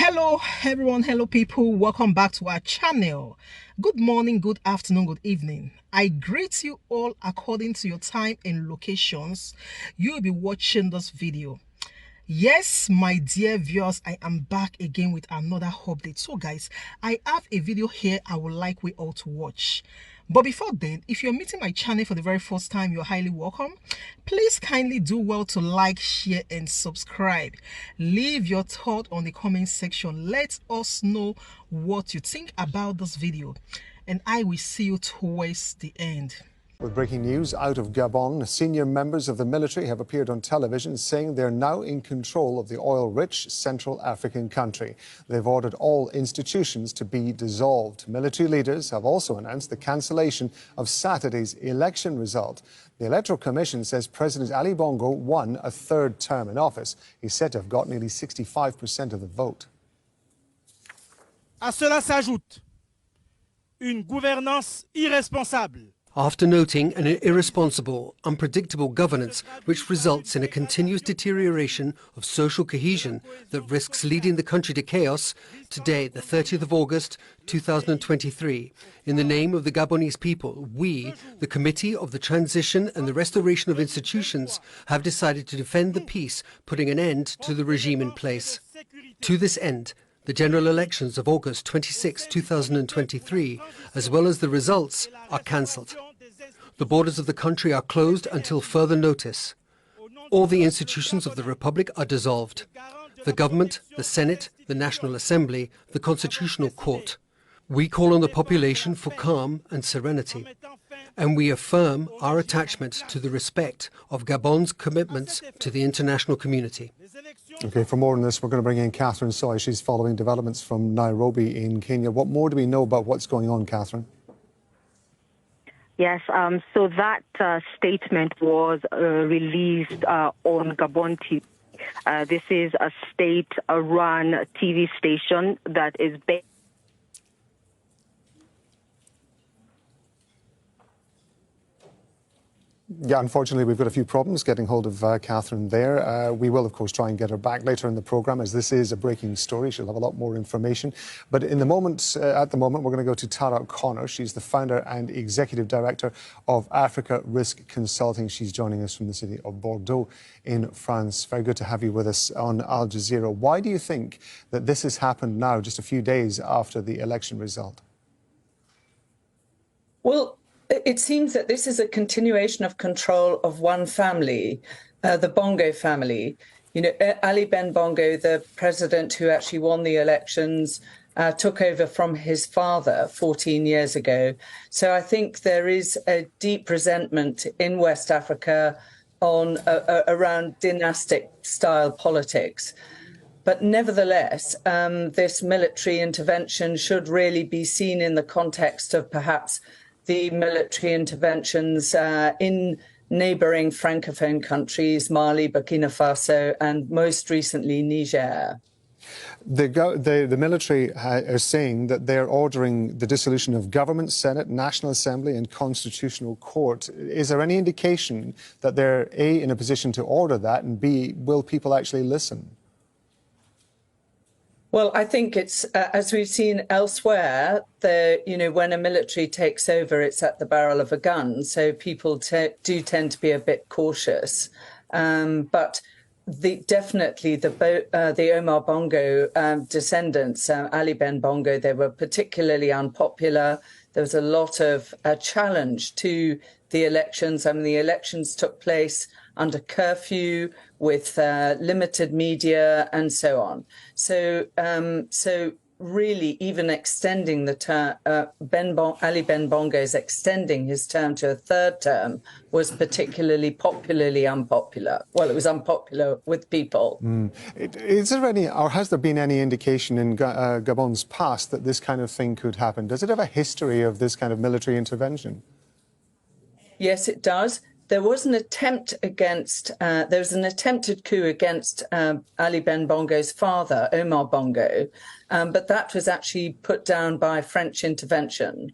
Hello everyone, hello people, welcome back to our channel. Good morning, good afternoon, good evening. I greet you all according to your time and locations you will be watching this video. Yes, my dear viewers, I am back again with another update. So guys, I have a video here I would like we all to watch. But before then, if you're meeting my channel for the very first time, you're highly welcome. Please kindly do well to like, share and subscribe. Leave your thought on the comment section. Let us know what you think about this video, and I will see you towards the end. With breaking news out of Gabon, senior members of the military have appeared on television saying they're now in control of the oil-rich Central African country. They've ordered all institutions to be dissolved. Military leaders have also announced the cancellation of Saturday's election result. The Electoral Commission says President Ali Bongo won a third term in office. He's said to have got nearly 65% of the vote. À cela s'ajoute une gouvernance irresponsable. After noting an irresponsible, unpredictable governance which results in a continuous deterioration of social cohesion that risks leading the country to chaos, today, the 30th of August 2023, in the name of the Gabonese people, we, the Committee of the Transition and the Restoration of Institutions, have decided to defend the peace, putting an end to the regime in place. To this end, the general elections of August 26, 2023, as well as the results, are cancelled. The borders of the country are closed until further notice. All the institutions of the Republic are dissolved. The government, the Senate, the National Assembly, the Constitutional Court. We call on the population for calm and serenity. And we affirm our attachment to the respect of Gabon's commitments to the international community. OK, for more on this, we're going to bring in Catherine Soy. She's following developments from Nairobi in Kenya. What more do we know about what's going on, Catherine? Yes, so that statement was released on Gabon TV. This is a state-run TV station that is based. Yeah, unfortunately, we've got a few problems getting hold of Catherine there. We will, of course, try and get her back later in the programme, as this is a breaking story. She'll have a lot more information. But at the moment, we're going to go to Tara O'Connor. She's the founder and executive director of Africa Risk Consulting. She's joining us from the city of Bordeaux in France. Very good to have you with us on Al Jazeera. Why do you think that this has happened now, just a few days after the election result? Well, it seems that this is a continuation of control of one family, the Bongo family. You know, Ali Ben Bongo, the president who actually won the elections, took over from his father 14 years ago. So I think there is a deep resentment in West Africa on around dynastic-style politics. But nevertheless, this military intervention should really be seen in the context of perhaps the military interventions in neighbouring Francophone countries, Mali, Burkina Faso, and most recently Niger. The military are saying that they're ordering the dissolution of government, Senate, National Assembly and Constitutional Court. Is there any indication that they're, A, in a position to order that, and B, will people actually listen? Well, I think it's, as we've seen elsewhere, when a military takes over, it's at the barrel of a gun. So people do tend to be a bit cautious. But definitely the Omar Bongo descendants, Ali Ben Bongo, they were particularly unpopular. There was a lot of challenge to the elections. I mean, the elections took place under curfew with limited media and so on. So really, even extending the term, Ali Ben Bongo's extending his term to a third term was particularly popularly unpopular. Well, it was unpopular with people. Is there any, or has there been any indication in Gabon's past that this kind of thing could happen? Does it have a history of this kind of military intervention? Yes, it does. There was an attempt against, there was an attempted coup against Ali Ben Bongo's father, Omar Bongo, but that was actually put down by French intervention.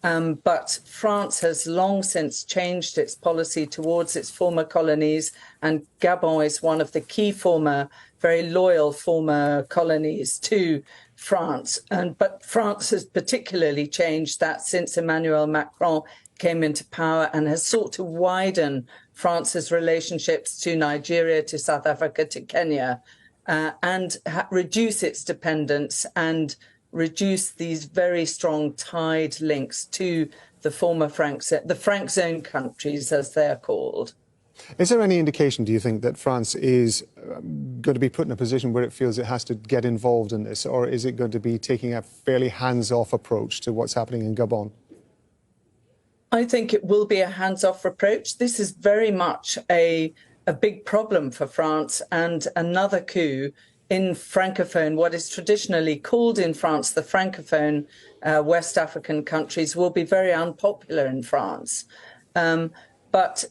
But France has long since changed its policy towards its former colonies, and Gabon is one of the key former very loyal former colonies to France. But France has particularly changed that since Emmanuel Macron came into power and has sought to widen France's relationships to Nigeria, to South Africa, to Kenya, and reduce its dependence and reduce these very strong tied links to the former the Franc zone countries, as they're called. Is there any indication, do you think, that France is going to be put in a position where it feels it has to get involved in this, or is it going to be taking a fairly hands-off approach to what's happening in Gabon? I think it will be a hands-off approach. This is very much a big problem for France, and another coup in Francophone, what is traditionally called in France the Francophone West African countries, will be very unpopular in France. But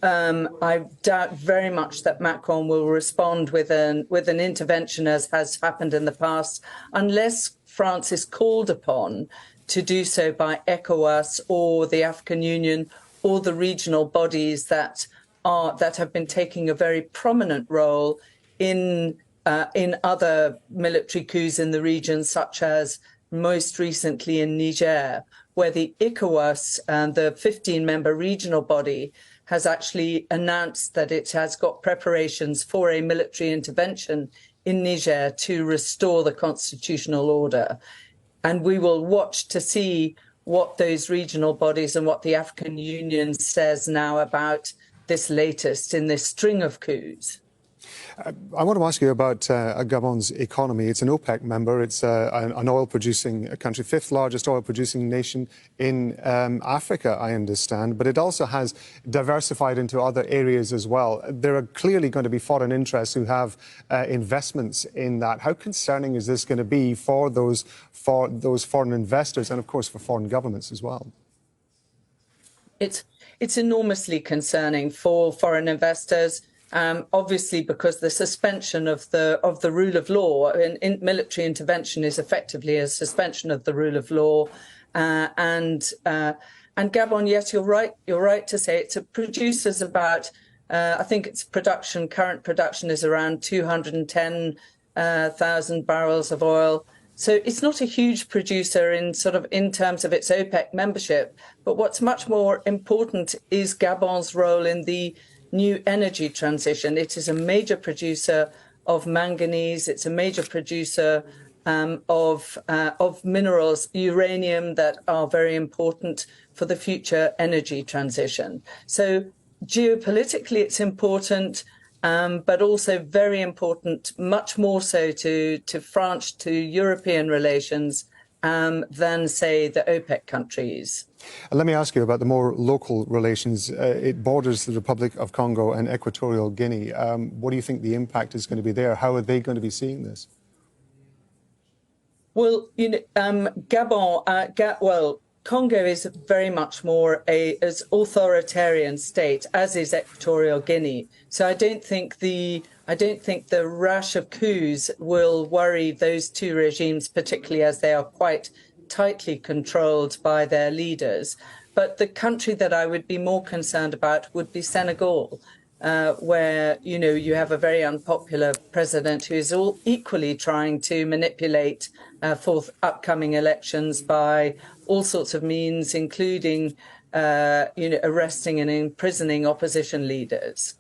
I doubt very much that Macron will respond with an intervention, as has happened in the past, unless France is called upon to do so by ECOWAS or the African Union or the regional bodies that have been taking a very prominent role in other military coups in the region, such as most recently in Niger, where the ECOWAS, the 15-member regional body, has actually announced that it has got preparations for a military intervention in Niger to restore the constitutional order. And we will watch to see what those regional bodies and what the African Union says now about this latest in this string of coups. I want to ask you about Gabon's economy. It's an OPEC member. It's an oil-producing country, fifth largest oil-producing nation in Africa, I understand. But it also has diversified into other areas as well. There are clearly going to be foreign interests who have investments in that. How concerning is this going to be for those foreign investors and, of course, for foreign governments as well? It's enormously concerning for foreign investors. Obviously, because the suspension of the rule of law in military intervention is effectively a suspension of the rule of law, and Gabon, yes, you're right to say it produces about I think its current production is around 210,000 barrels of oil. So it's not a huge producer in terms of its OPEC membership, but what's much more important is Gabon's role in the new energy transition. It is a major producer of manganese. It's a major producer of minerals, uranium, that are very important for the future energy transition. So geopolitically, it's important, but also very important, much more so to France, to European relations, than, say, the OPEC countries. Let me ask you about the more local relations. It borders the Republic of Congo and Equatorial Guinea. What do you think the impact is going to be there? How are they going to be seeing this? Well, Gabon, Congo is very much more as authoritarian state, as is Equatorial Guinea. So I don't think the rash of coups will worry those two regimes, particularly as they are quite tightly controlled by their leaders. But the country that I would be more concerned about would be Senegal, where you have a very unpopular president who is equally trying to manipulate for upcoming elections by all sorts of means, including arresting and imprisoning opposition leaders.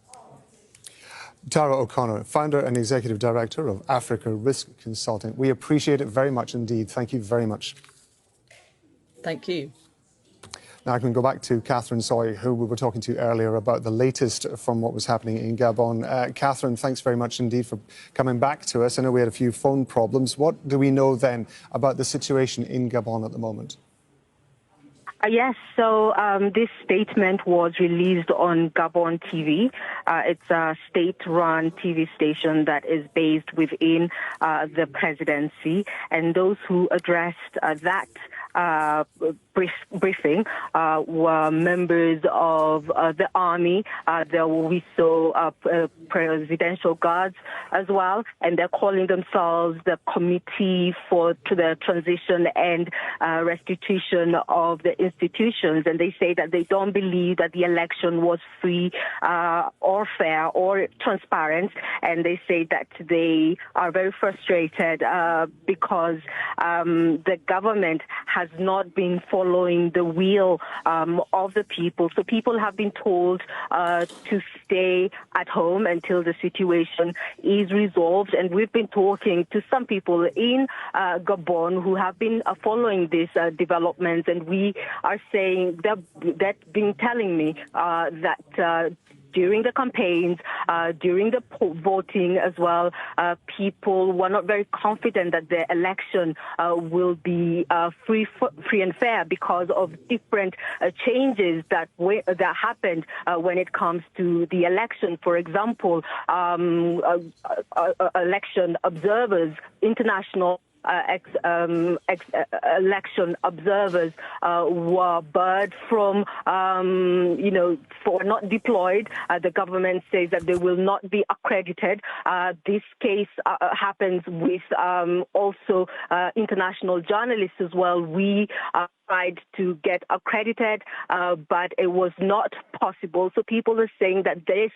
Tara O'Connor, founder and executive director of Africa Risk Consulting. We appreciate it very much indeed. Thank you very much. Thank you. Now I can go back to Catherine Soy, who we were talking to earlier about the latest from what was happening in Gabon. Catherine, thanks very much indeed for coming back to us. I know we had a few phone problems. What do we know then about the situation in Gabon at the moment? Yes, so this statement was released on Gabon TV. It's a state-run TV station that is based within the presidency. And those who addressed that briefing were members of the army. We saw presidential guards as well, and they're calling themselves the Committee to the Transition and Restitution of the Institutions. And they say that they don't believe that the election was free or fair or transparent. And they say that they are very frustrated because the government has not been following the will of the people. So people have been told to stay at home until the situation is resolved. And we've been talking to some people in Gabon who have been following these developments, and we are saying they've been telling me that during the campaigns, during the voting as well, people were not very confident that the election will be free and fair because of different changes that happened when it comes to the election. For example, election observers, international election observers were barred from, for not deployed. The government says that they will not be accredited. This case happens with also international journalists as well. We tried to get accredited, but it was not possible. So people are saying that this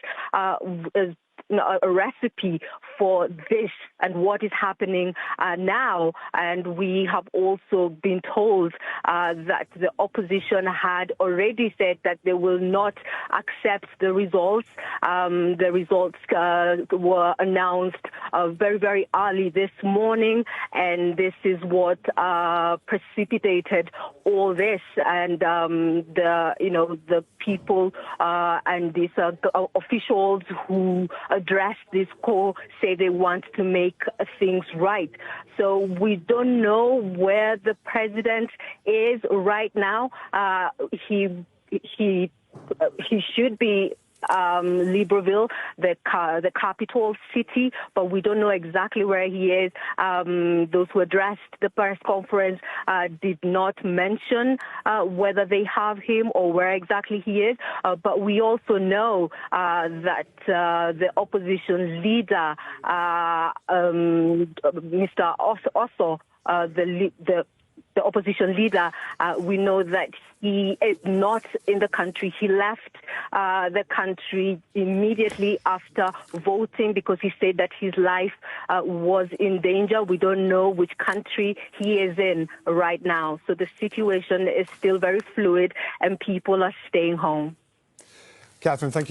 is a recipe for this and what is happening now. And we have also been told that the opposition had already said that they will not accept the results. The results were announced very, very early this morning, and this is what precipitated all this. And the people and these officials who address this call say they want to make things right. So we don't know where the president is right now. He should be Libreville, the capital city, but we don't know exactly where he is. Those who addressed the press conference did not mention whether they have him or where exactly he is. But we also know that the opposition leader, Mr. Oso, the opposition leader, we know that he is not in the country. He left the country immediately after voting because he said that his life was in danger. We don't know which country he is in right now. So the situation is still very fluid and people are staying home. Catherine, thank you.